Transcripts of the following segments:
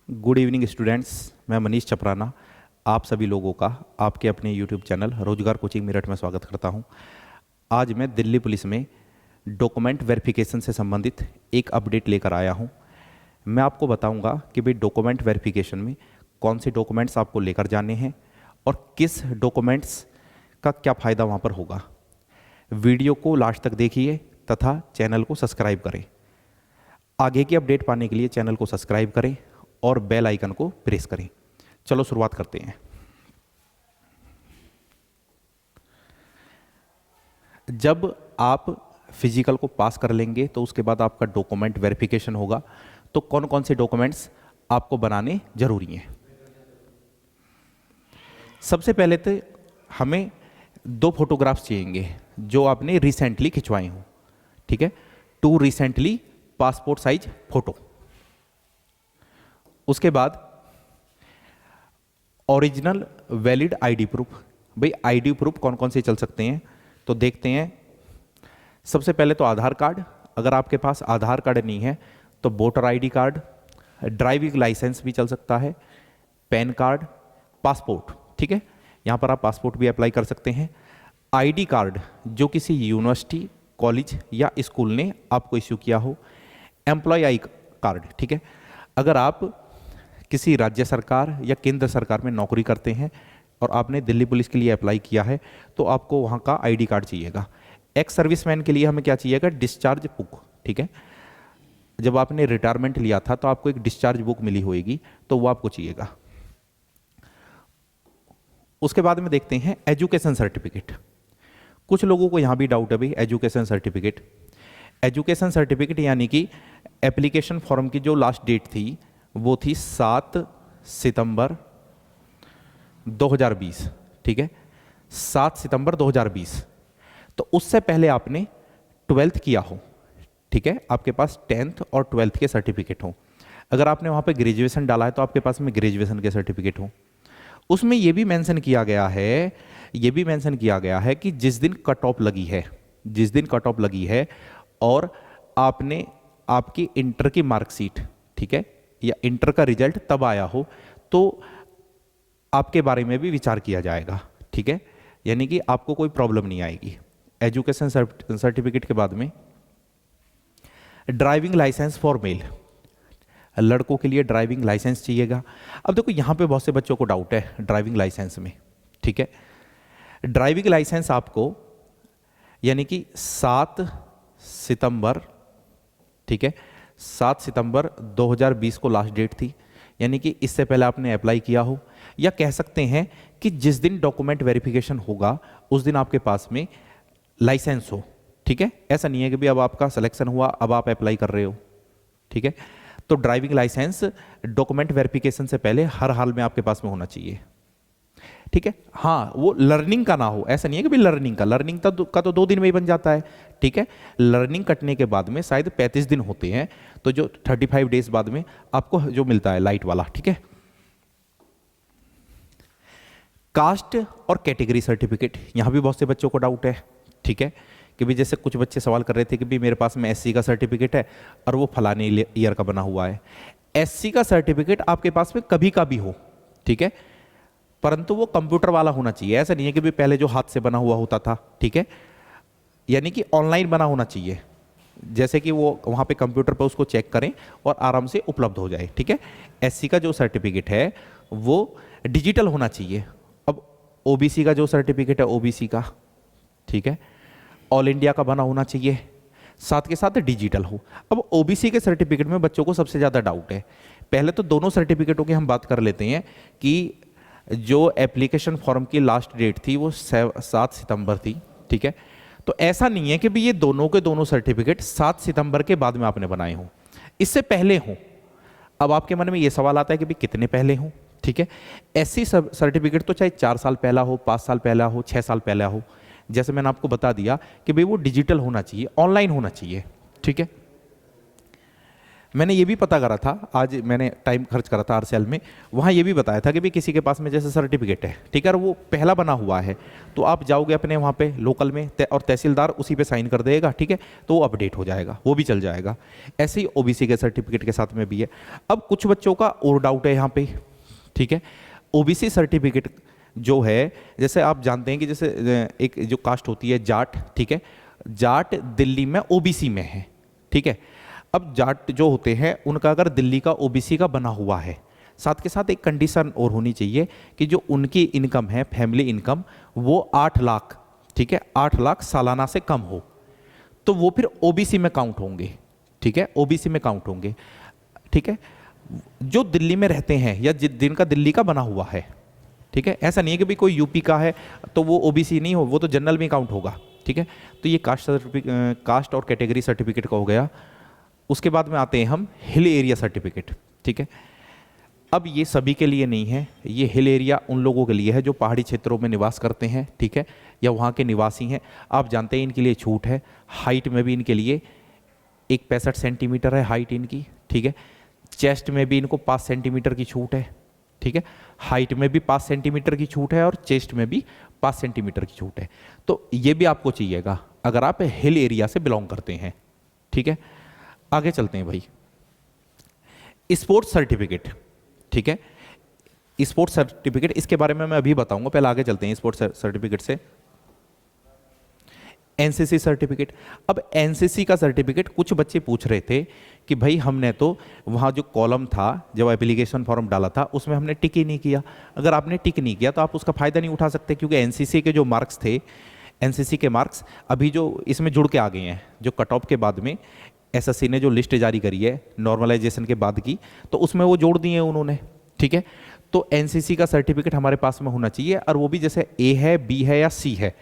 Good evening students. मैं मनीष चपराना आप सभी लोगों का आपके अपने यूट्यूब चैनल रोजगार कोचिंग मेरठ में स्वागत करता हूं। आज मैं दिल्ली पुलिस में डॉक्यूमेंट वेरिफिकेशन से संबंधित एक अपडेट लेकर आया हूं। मैं आपको बताऊंगा कि भाई डॉक्यूमेंट वेरिफिकेशन में कौन से डॉक्यूमेंट्स आपको लेकर जाने हैं और किस डॉक्यूमेंट्स का क्या फ़ायदा वहाँ पर होगा। वीडियो को लास्ट तक देखिए तथा चैनल को सब्सक्राइब करें। आगे की अपडेट पाने के लिए चैनल को सब्सक्राइब करें और बेल आइकन को प्रेस करें। चलो शुरुआत करते हैं। जब आप फिजिकल को पास कर लेंगे तो उसके बाद आपका डॉक्यूमेंट वेरिफिकेशन होगा। तो कौन कौन से डॉक्यूमेंट्स आपको बनाने जरूरी हैं। सबसे पहले तो हमें 2 फोटोग्राफ्स चाहिए जो आपने रिसेंटली खिंचवाए हों। ठीक है, 2 रिसेंटली पासपोर्ट साइज फोटो। उसके बाद ओरिजिनल वैलिड आईडी प्रूफ। भाई आईडी प्रूफ कौन कौन से चल सकते हैं तो देखते हैं। सबसे पहले तो आधार कार्ड। अगर आपके पास आधार कार्ड नहीं है तो voter ID card, driving licence भी चल सकता है, पैन कार्ड, पासपोर्ट। ठीक है, यहाँ पर आप पासपोर्ट भी अप्लाई कर सकते हैं। आईडी कार्ड जो किसी यूनिवर्सिटी, कॉलेज या स्कूल ने आपको इश्यू किया हो। Employee card. ठीक है, अगर आप किसी राज्य सरकार या केंद्र सरकार में नौकरी करते हैं और आपने दिल्ली पुलिस के लिए अप्लाई किया है तो आपको वहाँ का आईडी कार्ड चाहिएगा। एक्स सर्विसमैन के लिए हमें क्या चाहिएगा, डिस्चार्ज बुक। ठीक है, जब आपने रिटायरमेंट लिया था तो आपको एक डिस्चार्ज बुक मिली होगी तो वो आपको चाहिएगा। उसके बाद में देखते हैं एजुकेशन सर्टिफिकेट। कुछ लोगों को यहाँ भी डाउट है भाई एजुकेशन सर्टिफिकेट। एजुकेशन सर्टिफिकेट यानी कि एप्लीकेशन फॉर्म की जो लास्ट डेट थी वो थी 7 सितंबर 2020। ठीक है, 7 सितंबर 2020। तो उससे पहले आपने 12th किया हो। ठीक है, आपके पास 10th और 12th के सर्टिफिकेट हो। अगर आपने वहाँ पे ग्रेजुएशन डाला है तो आपके पास में ग्रेजुएशन के सर्टिफिकेट हो। उसमें ये भी मेंशन किया गया है कि जिस दिन कट ऑफ लगी है और आपने आपकी इंटर की मार्कशीट, ठीक है, या इंटर का रिजल्ट तब आया हो तो आपके बारे में भी विचार किया जाएगा। ठीक है, यानी कि आपको कोई प्रॉब्लम नहीं आएगी। एजुकेशन सर्टिफिकेट के बाद में ड्राइविंग लाइसेंस फॉर मेल। लड़कों के लिए ड्राइविंग लाइसेंस चाहिएगा। अब देखो यहाँ पे बहुत से बच्चों को डाउट है ड्राइविंग लाइसेंस में। ठीक है, ड्राइविंग लाइसेंस आपको यानी कि 7 सितंबर, ठीक है, 7 सितंबर 2020 को लास्ट डेट थी, यानी कि इससे पहले आपने अप्लाई किया हो, या कह सकते हैं कि जिस दिन डॉक्यूमेंट वेरिफिकेशन होगा उस दिन आपके पास में लाइसेंस हो। ठीक है, ऐसा नहीं है कि भी अब आपका सिलेक्शन हुआ अब आप अप्लाई कर रहे हो। ठीक है, तो ड्राइविंग लाइसेंस डॉक्यूमेंट वेरिफिकेशन से पहले हर हाल में आपके पास में होना चाहिए। ठीक है, हाँ वो लर्निंग का ना हो, ऐसा नहीं है कि भी लर्निंग का तो 2 दिन में ही बन जाता है। ठीक है, लर्निंग कटने के बाद में शायद 35 दिन होते हैं, तो जो 35 डेज बाद में आपको जो मिलता है लाइट वाला। ठीक है, कास्ट और कैटेगरी सर्टिफिकेट, यहां भी बहुत से बच्चों को डाउट है। ठीक है, कि भी जैसे कुछ बच्चे सवाल कर रहे थे कि भी मेरे पास में एससी का सर्टिफिकेट है और वो फलाने ईयर का बना हुआ है। एससी का सर्टिफिकेट आपके पास में कभी का भी हो, ठीक है, परंतु वो कंप्यूटर वाला होना चाहिए। ऐसा नहीं है कि भी पहले जो हाथ से बना हुआ होता था, ठीक है, यानी कि ऑनलाइन बना होना चाहिए, जैसे कि वो वहाँ पे कंप्यूटर पर उसको चेक करें और आराम से उपलब्ध हो जाए। ठीक है, एससी का जो सर्टिफिकेट है वो डिजिटल होना चाहिए। अब ओबीसी का जो सर्टिफिकेट है ओबीसी का, ठीक है, ऑल इंडिया का बना होना चाहिए, साथ के साथ डिजिटल हो। अब ओबीसी के सर्टिफिकेट में बच्चों को सबसे ज़्यादा डाउट है। पहले तो दोनों सर्टिफिकेटों की हम बात कर लेते हैं कि जो एप्लीकेशन फॉर्म की लास्ट डेट थी वो 7 सितंबर थी। ठीक है, तो ऐसा नहीं है कि भी ये दोनों के दोनों सर्टिफिकेट 7 सितंबर के बाद में आपने बनाए हों, इससे पहले हों। अब आपके मन में ये सवाल आता है कि भी कितने पहले हों। ठीक है, एससी सर्टिफिकेट तो चाहे 4 साल पहला हो, 5 साल पहला हो, 6 साल पहला हो, जैसे मैंने आपको बता दिया कि भाई वो डिजिटल होना चाहिए, ऑनलाइन होना चाहिए। ठीक है, मैंने ये भी पता करा था, आज मैंने टाइम खर्च करा था आरसीएल में, वहाँ ये भी बताया था कि भाई किसी के पास में जैसे सर्टिफिकेट है, ठीक है, और वो पहला बना हुआ है, तो आप जाओगे अपने वहाँ पे लोकल में और तहसीलदार उसी पे साइन कर देगा, ठीक है, तो वो अपडेट हो जाएगा, वो भी चल जाएगा। ऐसे ही ओबीसी के सर्टिफिकेट के साथ में भी है। अब कुछ बच्चों का और डाउट है यहाँ पे, ठीक है, ओबीसी सर्टिफिकेट जो है, जैसे आप जानते हैं कि जैसे एक जो कास्ट होती है जाट, ठीक है, जाट दिल्ली में ओबीसी में है, ठीक है। अब जाट जो होते हैं उनका अगर दिल्ली का ओबीसी का बना हुआ है, साथ के साथ एक कंडीशन और होनी चाहिए कि जो उनकी इनकम है, फैमिली इनकम, वो 8 लाख, ठीक है, 8 लाख सालाना से कम हो, तो वो फिर ओबीसी में काउंट होंगे, ठीक है, ओबीसी में काउंट होंगे, ठीक है। जो दिल्ली में रहते हैं या जिनका दिल्ली का बना हुआ है, ठीक है, ऐसा नहीं है कि भाई कोई यूपी का है तो वो ओबीसी नहीं हो, वो तो जनरल में काउंट होगा, ठीक है। तो ये कास्ट और कैटेगरी सर्टिफिकेट का हो गया। उसके बाद में आते हैं हम हिल एरिया सर्टिफिकेट, ठीक है। अब ये सभी के लिए नहीं है, ये हिल एरिया उन लोगों के लिए है जो पहाड़ी क्षेत्रों में निवास करते हैं, ठीक है, या वहाँ के निवासी हैं। आप जानते हैं इनके लिए छूट है, हाइट में भी इनके लिए 65 सेंटीमीटर है हाइट इनकी, ठीक है। चेस्ट में भी इनको 5 सेंटीमीटर की छूट है, ठीक है, हाइट में भी 5 सेंटीमीटर की छूट है और चेस्ट में भी 5 सेंटीमीटर की छूट है। तो ये भी आपको चाहिएगा अगर आप हिल एरिया से बिलोंग करते हैं, ठीक है। आगे चलते हैं भाई, स्पोर्ट्स सर्टिफिकेट, ठीक है, स्पोर्ट्स सर्टिफिकेट, इसके बारे में मैं अभी बताऊंगा, पहले आगे चलते हैं स्पोर्ट्स सर्टिफिकेट से। एनसीसी सर्टिफिकेट, अब एनसीसी का सर्टिफिकेट कुछ बच्चे पूछ रहे थे कि भाई हमने तो वहाँ जो कॉलम था जब एप्लीकेशन फॉर्म डाला था उसमें हमने टिक ही नहीं किया। अगर आपने टिक नहीं किया तो आप उसका फ़ायदा नहीं उठा सकते, क्योंकि एनसीसी के जो मार्क्स थे, एनसीसी के मार्क्स अभी जो इसमें जुड़ के आ गए हैं, जो कट ऑफ के बाद में एसएससी ने जो लिस्ट जारी करी है नॉर्मलाइजेशन के बाद की, तो उसमें वो जोड़ दिए हैं उन्होंने, ठीक है। तो एनसीसी का सर्टिफिकेट हमारे पास में होना चाहिए, और वो भी जैसे ए है, बी है या सी है,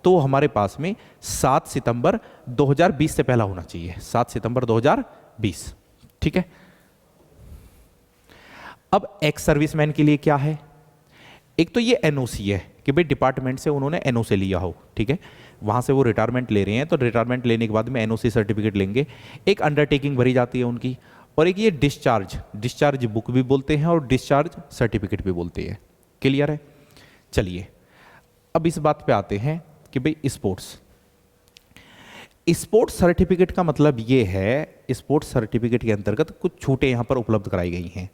तो हमारे पास में 7 सितंबर 2020 से पहला होना चाहिए, 7 सितंबर 2020, ठीक है। अब एक्स सर्विसमैन के लिए क्या है, एक तो ये एनओसी है कि भाई डिपार्टमेंट से उन्होंने एनओसी लिया हो, ठीक है, वहाँ से वो रिटायरमेंट ले रहे हैं, तो रिटायरमेंट लेने के बाद में एनओसी सर्टिफिकेट लेंगे, एक अंडरटेकिंग भरी जाती है उनकी, और एक ये डिस्चार्ज बुक भी बोलते हैं और डिस्चार्ज सर्टिफिकेट भी बोलते हैं। क्लियर है? चलिए अब इस बात पे आते हैं कि भाई स्पोर्ट्स सर्टिफिकेट का मतलब ये है, स्पोर्ट्स सर्टिफिकेट के अंतर्गत कुछ छूटें यहाँ पर उपलब्ध कराई गई हैं,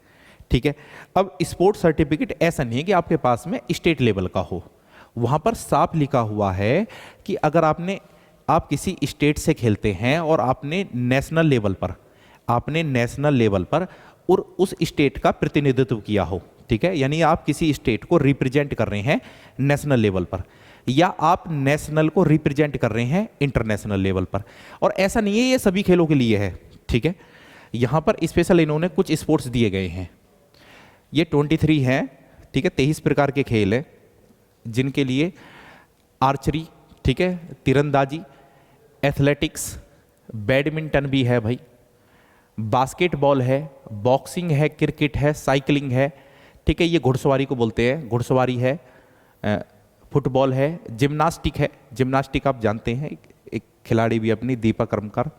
ठीक है। अब स्पोर्ट्स सर्टिफिकेट ऐसा नहीं है कि आपके पास में स्टेट लेवल का हो, वहाँ पर साफ लिखा हुआ है कि अगर आप किसी स्टेट से खेलते हैं और आपने नेशनल लेवल पर और उस स्टेट का प्रतिनिधित्व किया हो, ठीक है, यानी आप किसी स्टेट को रिप्रेजेंट कर रहे हैं नेशनल लेवल पर, या आप नेशनल को रिप्रेजेंट कर रहे हैं इंटरनेशनल लेवल पर। और ऐसा नहीं है ये सभी खेलों के लिए है, ठीक है, यहाँ पर स्पेशल इन्होंने कुछ स्पोर्ट्स दिए गए हैं, ये 23 हैं, ठीक है, 23 प्रकार के खेल हैं जिनके लिए आर्चरी, ठीक है, तीरंदाजी, एथलेटिक्स, बैडमिंटन भी है भाई, बास्केटबॉल है, बॉक्सिंग है, क्रिकेट है, साइकिलिंग है, ठीक है, ये घुड़सवारी को बोलते हैं, घुड़सवारी है, फुटबॉल है, जिम्नास्टिक है, जिम्नास्टिक आप जानते हैं, एक खिलाड़ी भी अपनी दीपा कर्मकार,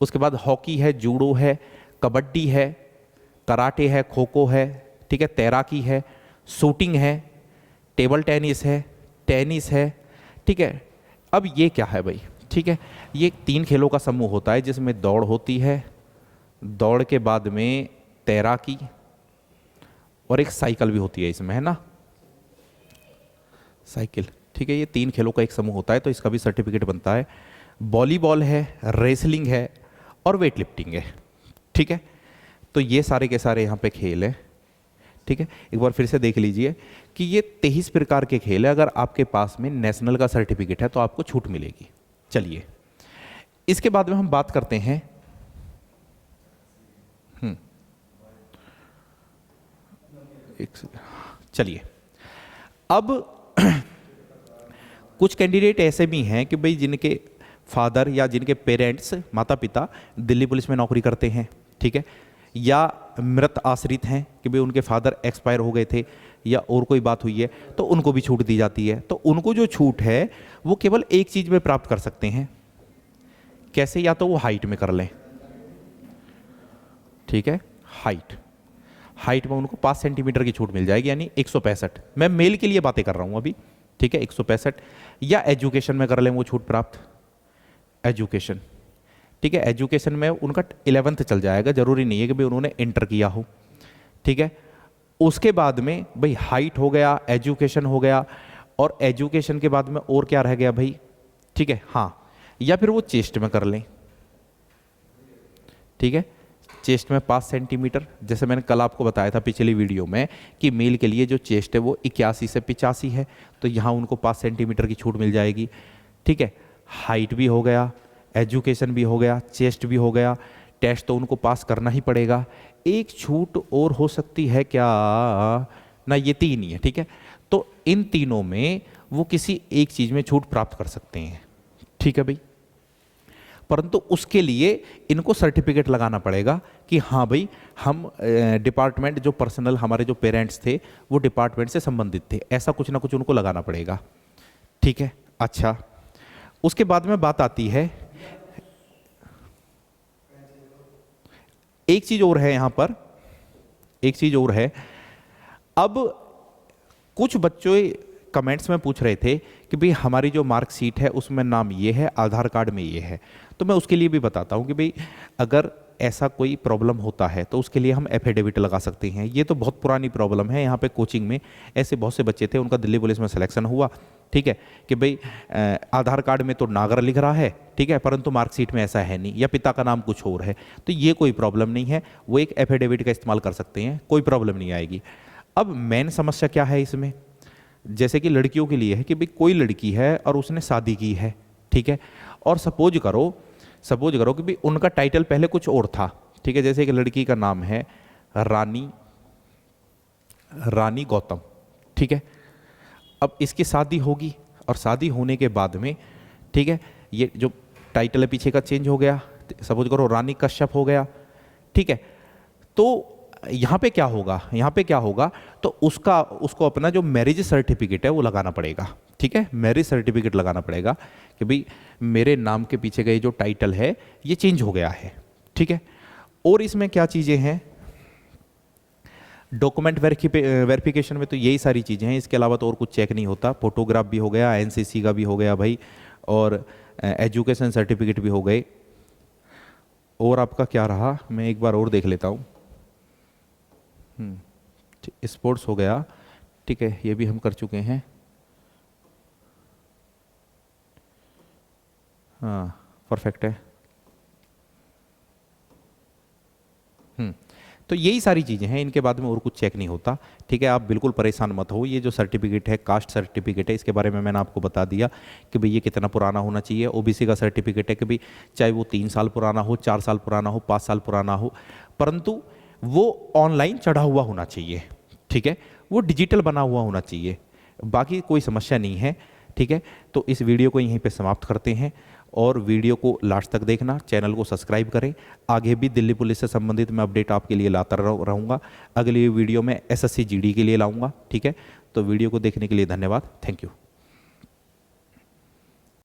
उसके बाद हॉकी है, जूडो है, कबड्डी है, कराटे है, खो खो है, ठीक है, तैराकी है, शूटिंग है, टेबल टेनिस है, ठीक है। अब ये क्या है भाई, ठीक है, ये 3 खेलों का समूह होता है जिसमें दौड़ होती है, दौड़ के बाद में तैराकी और एक साइकिल भी होती है इसमें, है ना, साइकिल, ठीक है, ये 3 खेलों का एक समूह होता है, तो इसका भी सर्टिफिकेट बनता है। वॉलीबॉल है, रेसलिंग है और वेट लिफ्टिंग है, ठीक है। तो ये सारे के सारे यहाँ पे खेल है, ठीक है। एक बार फिर से देख लीजिए कि ये 23 प्रकार के खेल है, अगर आपके पास में नेशनल का सर्टिफिकेट है तो आपको छूट मिलेगी। चलिए इसके बाद में हम बात करते हैं चलिए अब कुछ कैंडिडेट ऐसे भी हैं कि भाई जिनके फादर या जिनके पेरेंट्स, माता पिता दिल्ली पुलिस में नौकरी करते हैं, ठीक है, या मृत आश्रित हैं कि भाई उनके फादर एक्सपायर हो गए थे या और कोई बात हुई है, तो उनको भी छूट दी जाती है। तो उनको जो छूट है वो केवल एक चीज़ में प्राप्त कर सकते हैं, कैसे, या तो वो हाइट में कर लें, ठीक है। हाइट में उनको 5 सेंटीमीटर की छूट मिल जाएगी, यानी 165। मैं मेल के लिए बातें कर रहा हूँ अभी, ठीक है, 165। या एजुकेशन में कर लें वो छूट प्राप्त, एजुकेशन, ठीक है, एजुकेशन में उनका 11th चल जाएगा, जरूरी नहीं है कि भाई उन्होंने इंटर किया हो, ठीक है। उसके बाद में भाई हाइट हो गया, एजुकेशन हो गया, और एजुकेशन के बाद में और क्या रह गया भाई, ठीक है, हाँ, या फिर वो चेस्ट में कर लें, ठीक है, चेस्ट में 5 सेंटीमीटर, जैसे मैंने कल आपको बताया था पिछली वीडियो में कि मेल के लिए जो चेस्ट है वो 81 से 85 है, तो यहाँ उनको 5 सेंटीमीटर की छूट मिल जाएगी, ठीक है। हाइट भी हो गया, एजुकेशन भी हो गया, चेस्ट भी हो गया, टेस्ट तो उनको पास करना ही पड़ेगा। एक छूट और हो सकती है क्या ना, ये 3 ही है, ठीक है। तो इन तीनों में वो किसी एक चीज में छूट प्राप्त कर सकते हैं, ठीक है भाई। परंतु उसके लिए इनको सर्टिफिकेट लगाना पड़ेगा कि हाँ भाई हम डिपार्टमेंट, जो पर्सनल हमारे जो पेरेंट्स थे वो डिपार्टमेंट से संबंधित थे, ऐसा कुछ ना कुछ उनको लगाना पड़ेगा, ठीक है। अच्छा, उसके बाद में बात आती है, एक चीज और है यहां पर, एक चीज और है। अब कुछ बच्चों कमेंट्स में पूछ रहे थे कि भाई हमारी जो मार्कशीट है उसमें नाम ये है, आधार कार्ड में ये है, तो मैं उसके लिए भी बताता हूँ कि भाई अगर ऐसा कोई प्रॉब्लम होता है तो उसके लिए हम एफिडेविट लगा सकते हैं। ये तो बहुत पुरानी प्रॉब्लम है, यहाँ पे कोचिंग में ऐसे बहुत से बच्चे थे, उनका दिल्ली पुलिस में सिलेक्शन हुआ, ठीक है, कि भाई आधार कार्ड में तो नागर लिख रहा है, ठीक है, परंतु मार्कशीट में ऐसा है नहीं, या पिता का नाम कुछ और है, तो ये कोई प्रॉब्लम नहीं है, वो एक एफिडेविट का इस्तेमाल कर सकते हैं, कोई प्रॉब्लम नहीं आएगी। अब मेन समस्या क्या है इसमें, जैसे कि लड़कियों के लिए है कि भाई कोई लड़की है और उसने शादी की है, ठीक है, और सपोज करो कि भाई उनका टाइटल पहले कुछ और था, ठीक है, जैसे कि लड़की का नाम है रानी गौतम, ठीक है। अब इसकी शादी होगी और शादी होने के बाद में, ठीक है, ये जो टाइटल है पीछे का चेंज हो गया, सपोज करो रानी कश्यप हो गया, ठीक है। तो यहाँ पे क्या होगा, तो उसको अपना जो मैरिज सर्टिफिकेट है वो लगाना पड़ेगा, ठीक है, मैरिज सर्टिफिकेट लगाना पड़ेगा कि भाई मेरे नाम के पीछे का ये जो टाइटल है ये चेंज हो गया है, ठीक है। और इसमें क्या चीज़ें हैं, डॉक्यूमेंट वेरिफिकेशन में तो यही सारी चीज़ें हैं, इसके अलावा तो और कुछ चेक नहीं होता। फोटोग्राफ भी हो गया, एनसीसी का भी हो गया भाई, और एजुकेशन सर्टिफिकेट भी हो गए। और आपका क्या रहा, मैं एक बार और देख लेता हूँ, स्पोर्ट्स हो गया, ठीक है, ये भी हम कर चुके हैं, हाँ परफेक्ट है। तो यही सारी चीज़ें हैं, इनके बाद में और कुछ चेक नहीं होता, ठीक है। आप बिल्कुल परेशान मत हो, ये जो सर्टिफिकेट है कास्ट सर्टिफिकेट है, इसके बारे में मैंने आपको बता दिया कि भाई ये कितना पुराना होना चाहिए। ओबीसी का सर्टिफिकेट है कि भाई चाहे वो 3 साल पुराना हो, 4 साल पुराना हो, 5 साल पुराना हो, परंतु वो ऑनलाइन चढ़ा हुआ होना चाहिए, ठीक है, वो डिजिटल बना हुआ होना चाहिए, बाकी कोई समस्या नहीं है, ठीक है। तो इस वीडियो को यहीं पे समाप्त करते हैं, और वीडियो को लास्ट तक देखना, चैनल को सब्सक्राइब करें, आगे भी दिल्ली पुलिस से संबंधित मैं अपडेट आपके लिए लाता रहूँगा। अगली वीडियो में एसएससी जीडी के लिए लाऊंगा, ठीक है। तो वीडियो को देखने के लिए धन्यवाद, थैंक यू।